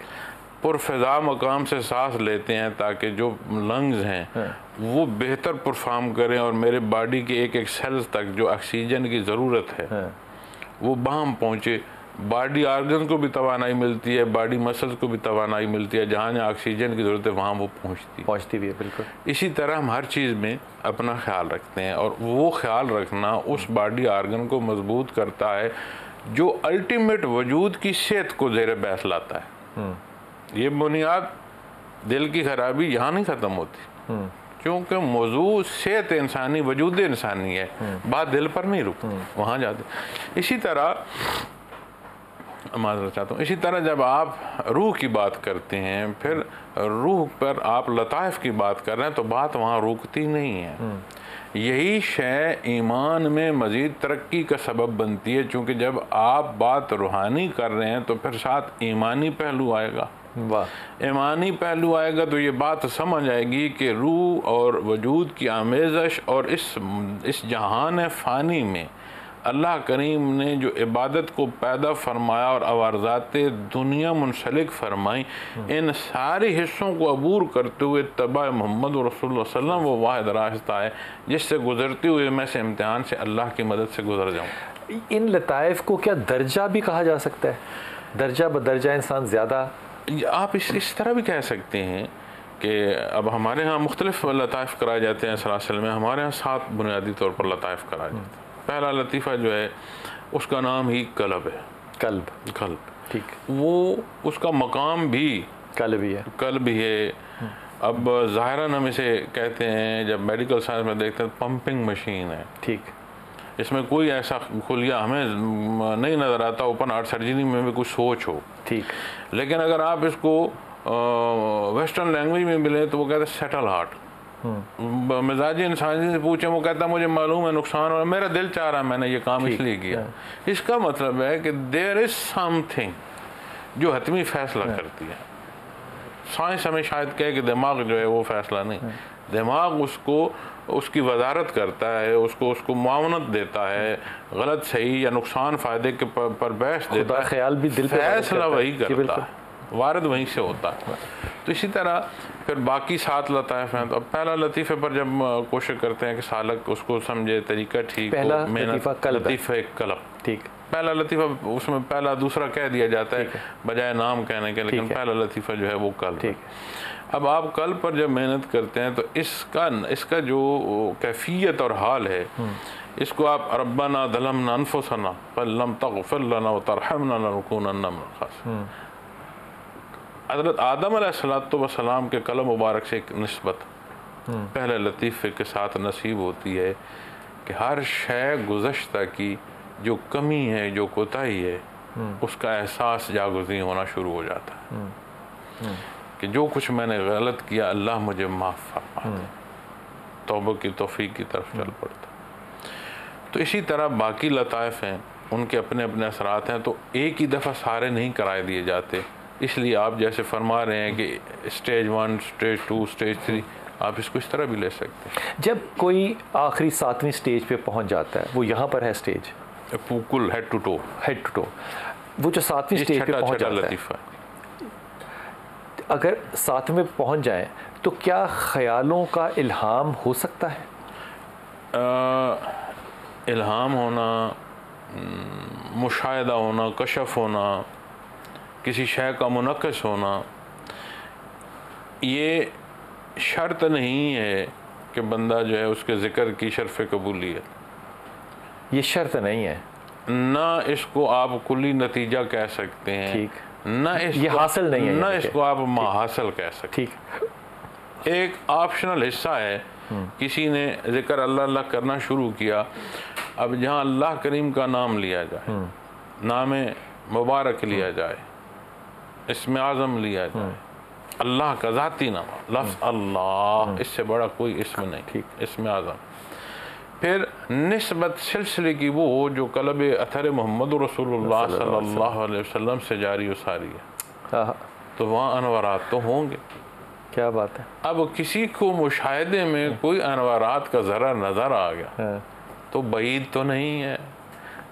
पुरफिजा मकाम से सांस लेते हैं ताकि जो लंग्स हैं वो बेहतर परफॉर्म करें और मेरे बॉडी के एक एक सेल्स तक जो ऑक्सीजन की ज़रूरत है वो बाहम पहुँचे। बॉडी आर्गन को भी तवानाई मिलती है, बॉडी मसल्स को भी तवानाई मिलती है, जहाँ जहाँ ऑक्सीजन की ज़रूरत है वहाँ वो पहुँचती भी है। बिल्कुल इसी तरह हम हर चीज़ में अपना ख्याल रखते हैं और वो ख्याल रखना उस बॉडी आर्गन को मजबूत करता है जो अल्टीमेट वजूद की सेहत को ज़ेर बहस लाता है। ये बुनियाद दिल की खराबी यहाँ नहीं ख़त्म होती, क्योंकि मौजूद सेहत इंसानी, वजूद इंसानी है, बात दिल पर नहीं रुकती, वहाँ जाते। इसी तरह माज़रत चाहता हूँ, इसी तरह जब आप रूह की बात करते हैं, फिर रूह पर आप लताइफ की बात कर रहे हैं तो बात वहाँ रुकती नहीं है। यही शय ईमान में मज़ीद तरक्की का सबब बनती है, क्योंकि जब आप बात रूहानी कर रहे हैं तो फिर साथ ईमानी पहलू आएगा। वाह, ईमानी पहलू आएगा तो ये बात समझ आएगी कि रूह और वजूद की आमेज़श और इस जहान फ़ानी में अल्लाह करीम ने जो इबादत को पैदा फरमाया और अवारज़ात दुनिया मुंसलिक फरमाई, इन सारे हिस्सों को अबूर करते हुए तबा मोहम्मद रसूलुल्लाह सल्लल्लाहु अलैहि वसल्लम वो वाहिद रास्ता है जिससे गुजरते हुए मैं से इम्तिहान से अल्लाह की मदद से गुजर जाऊँ। इन लताइफ को क्या दर्जा भी कहा जा सकता है? दर्जा बदर्जा इंसान ज़्यादा, आप इस तरह भी कह सकते हैं कि अब हमारे यहाँ मुख्तलिफ लताइफ कराए जाते हैं। सलासल में हमारे यहाँ 7 बुनियादी तौर पर लताइफ कराए जाते हैं। पहला लतीफ़ा जो है उसका नाम ही कल्ब है। कल्ब, ठीक, वो उसका मकाम भी कल्ब ही है। अब ज़ाहिरन हम इसे कहते हैं, जब मेडिकल साइंस में देखते हैं, पंपिंग मशीन है। ठीक, इसमें कोई ऐसा खुलिया हमें नहीं नज़र आता, ओपन हार्ट सर्जरी में भी कुछ सोच हो। ठीक, लेकिन अगर आप इसको वेस्टर्न लैंग्वेज में मिले तो वो कहते हैं सेटल हार्ट। मिजाजी इंसान से पूछे, वो कहता है मुझे मालूम है नुकसान और मेरा दिल चाह रहा है, मैंने ये काम इसलिए किया। इसका मतलब है कि देयर इज समथिंग जो हतमी फैसला करती है। साइंस हमें शायद कहे कि दिमाग जो है वो फैसला नहीं, दिमाग उसको उसकी वजारत करता है, उसको मुआवनत देता है, गलत सही या नुकसान फ़ायदे के पर बहस देता है, ख्याल भी दिल फैसला वही करता है, वारद वहीं से होता है। तो इसी तरह फिर बाकी 7 लताइफ हैं। तो अब पहला लतीफ़े पर जब कोशिश करते हैं कि सालक उसको समझे, तरीका ठीक हो, लतीफ़ा कल्ब, ठीक, पहला लतीफ़ा, उसमें पहला दूसरा कह दिया जाता है बजाय नाम कहने के, लेकिन पहला लतीफ़ा जो है वो कल्ब है। अब आप कल्ब पर जब मेहनत करते हैं तो इसका जो कैफियत और हाल है, इसको आप रब्बना ज़लमना अनफुसना फलम तग़फिर लना व तरहमना लनकुनन्ना मिनल ख़ासिरीन। हज़रत आदम अलैहिस्सलाम के कलम मुबारक से एक निस्बत पहले लतीफ़े के साथ नसीब होती है कि हर शय गुज़श्ता की जो कमी है, जो कोताही है, उसका एहसास जागुज़ी होना शुरू हो जाता है कि जो कुछ मैंने गलत किया अल्लाह मुझे माफ़ फरमा दे, तौबा की तौफीक की तरफ चल पड़ता। तो इसी तरह बाकी लताइफ हैं, उनके अपने अपने असरात हैं। तो एक ही दफ़ा सारे नहीं कराए दिए जाते, इसलिए आप जैसे फरमा रहे हैं कि स्टेज 1, स्टेज 2, स्टेज 3, आप इसको इस तरह भी ले सकते हैं। जब कोई आखिरी 7वीं स्टेज पे पहुंच जाता है, वो यहाँ पर है स्टेज कुल हेड टू टो, वो जो 7वीं स्टेज पे पहुंच जाता है, अगर 7वें में पहुंच जाए तो क्या ख्यालों का इल्हाम हो सकता है? इल्हाम होना, मुशाहिदा होना, कशफ होना, किसी शय का मुनक्कस होना, ये शर्त नहीं है कि बंदा जो है उसके ज़िक्र की शर्फ़ कबूलियत, ये शर्त नहीं है। ना इसको आप कुली नतीजा कह सकते हैं, ठीक, ना ये हासिल नहीं है, ना इसको आप माहासिल कह सकते। ठीक, एक ऑप्शनल हिस्सा है। किसी ने जिक्र अल्लाह अल्लाह करना शुरू किया, अब जहाँ अल्लाह करीम का नाम लिया जाए, नाम मुबारक लिया जाए, इसमें आज़म लिया जाए, अल्लाह का ज़ाती नाम, लफ्ज़ अल्लाह, इससे बड़ा कोई इसम नहीं, ठीक, इसमें आज़म। फिर निस्बत सिलसिले की वो जो कलब अथर मोहम्मद रसूलुल्लाह सल्लल्लाहु अलैहि वसल्लम से जारी व सारी है, तो वहाँ अनवरात तो होंगे। क्या बात है। अब किसी को मुशाहिदे में कोई अनवरात का ज़रा नज़र आ गया तो बईद तो नहीं है।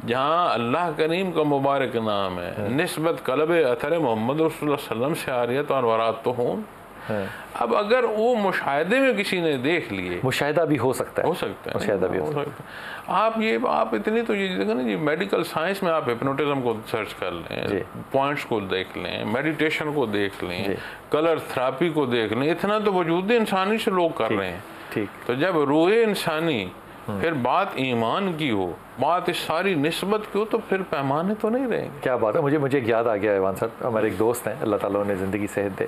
जहाँ अल्लाह करीम का मुबारक नाम है, निस्बत कलब अथर मोहम्मद रसूलुल्लाह सल्लल्लाहु अलैहि वसल्लम से आ रही है, तो अनवरात तो हों। अब अगर वो मुशाहिदे में किसी ने देख लिए, मुशाहिदा भी हो सकता है, हो सकता है, मुशाहिदा भी हो सकता है। आप इतनी तो ये देखो ना जी, मेडिकल साइंस में आप हिप्नोटिज्म को सर्च कर लें, पॉइंट्स को देख लें, मेडिटेशन को देख लें, कलर थेरेपी को देख लें, इतना तो वजूद इंसानी से लोग कर रहे हैं। ठीक, तो जब रूह इंसानी, फिर बात ईमान की हो, बात इस सारी निस्बत की हो, तो फिर पैमाने तो नहीं रहेंगे। क्या बात है। मुझे याद आ गया ईवान साहब, हमारे एक दोस्त हैं, अल्लाह ताला उन्हें ज़िंदगी सेहत दे,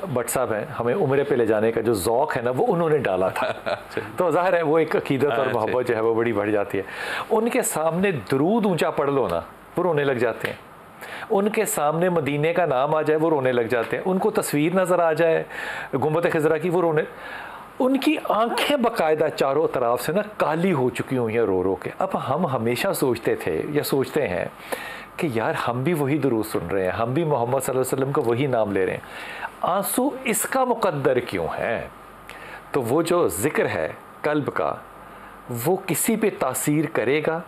भट्ट साहब हैं, हमें उम्रे पे ले जाने का जो ज़ौक़ है ना, वो उन्होंने डाला था। तो ज़ाहिर है वो एक अकीदत और मोहब्बत जो है वो बड़ी बढ़ जाती है। उनके सामने दरूद ऊँचा पढ़ लो ना, वो रोने लग जाते हैं। उनके सामने मदीने का नाम आ जाए, वो रोने लग जाते हैं। उनको तस्वीर नज़र आ जाए गुंबद खिज़रा की, वो रोने, उनकी आंखें बाकायदा चारों तरफ से ना काली हो चुकी हुई हैं रो रो के। अब हम हमेशा सोचते थे या सोचते हैं कि यार हम भी वही दुरूद सुन रहे हैं, हम भी मोहम्मद सल्लल्लाहु अलैहि वसल्लम का वही नाम ले रहे हैं, आंसू इसका मुकद्दर क्यों है? तो वो जो ज़िक्र है कल्ब का, वो किसी पे तासीर करेगा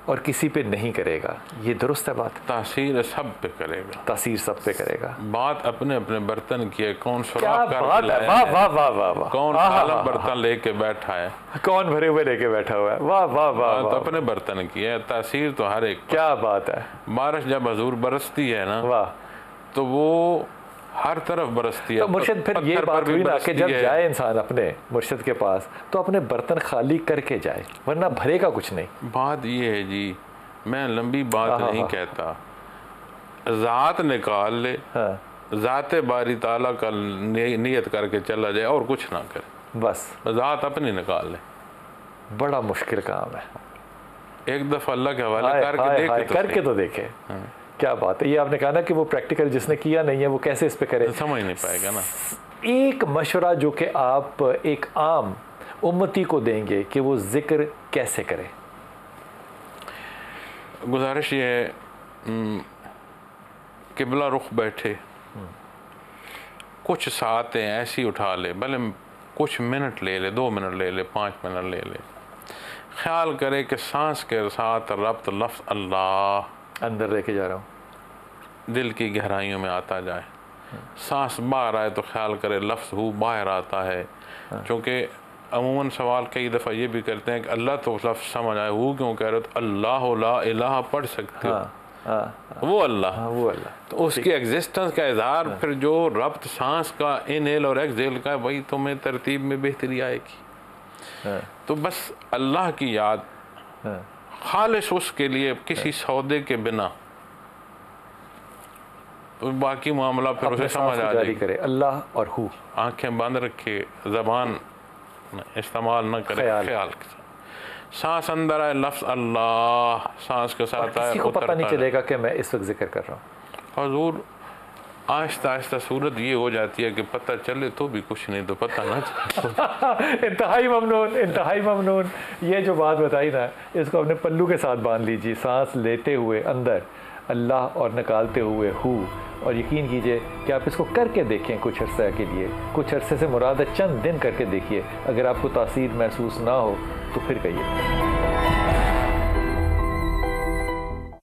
और किसी पे नहीं करेगा, ये दुरुस्त है बात। तासीर सब पे करेगा, तासीर सब पे करेगा। बात अपने अपने बर्तन की है, कौन क्या बात है, वाह वाह वाह वाह वाह, कौन खाला बर्तन लेके बैठा है, कौन भरे हुए लेके बैठा हुआ है, वाह वाह वाह, तो अपने बर्तन की है, तासीर तो हर एक। क्या बात है। बारिश जब हजूर बरसती है ना, वाह, तो वो हर तरफ बरसती है। तो मुर्शिद फिर ये बात हुई ना कि जब जाए इंसान अपने मुर्शिद के पास, तो अपने बर्तन खाली करके जाए, वरना भरेगा कुछ नहीं। बात ये है जी, मैं लंबी बात नहीं कहता, ज़ात निकाल ले, ज़ाते बारी ताला का नियत करके चला जाए और कुछ ना करे, बस ज़ात अपनी निकाल ले। बड़ा मुश्किल काम है। एक दफ़ा अल्लाह के हवाले करके तो देखे। क्या बात है। ये आपने कहा ना कि वो प्रैक्टिकल जिसने किया नहीं है वो कैसे इस पे करे, समझ नहीं पाएगा ना। एक मशवरा जो कि आप एक आम उम्मती को देंगे कि वो जिक्र कैसे करे? गुजारिश ये है, किबला रुख बैठे, कुछ सातें ऐसी उठा ले, भले कुछ मिनट ले ले, 2 मिनट ले ले, 5 मिनट ले ले, ख्याल करे कि सांस के साथ रब्त लफ्ज़ अल्लाह अंदर लेके जा रहा हूँ, दिल की गहराइयों में आता जाए। सांस बाहर आए तो ख्याल करे लफ्ज़ हु बाहर आता है। क्योंकि अमूमन सवाल कई दफ़ा ये भी करते हैं कि अल्लाह तो लफ्ज़ समझ आए, हु क्यों कह रहे हो? तो अल्लाह ला इलाहा पढ़ सकते हो, वो अल्लाह, वो अल्लाह, तो उसकी एग्जिस्टेंस का इजहार, फिर जो रब्त सांस का इनहेल और एक्सहेल का, वही तुम्हें तरतीब में बेहतरी आएगी। तो बस अल्लाह की याद खालिस उसके लिए, किसी सौदे के बिना, तो बाकी मामला फिर उसे समझ आ जाएगी। करे अल्लाह और हु, आंखें बंद रखे, ज़बान इस्तेमाल न करे, ख्याल के साथ सांस अंदर आए, लफ्ज़ अल्लाह सांस के साथ आए, किसी को पता नहीं चलेगा कि मैं इस वक्त जिक्र कर रहा हूँ। हजूर आहिस्ता आहिस्ता सूरत ये हो जाती है कि पता चले तो भी कुछ नहीं, तो पता ना चले। इंतहाई ममनून, इंतहाई ममनून। ये जो बात बताई ना, इसको अपने पल्लू के साथ बांध लीजिए। सांस लेते हुए अंदर अल्लाह और निकालते हुए हु, और यकीन कीजिए कि आप इसको करके देखें कुछ अरसे के लिए, कुछ अरसे से मुराद है चंद दिन करके देखिए। अगर आपको तासीर महसूस ना हो तो फिर कहिए।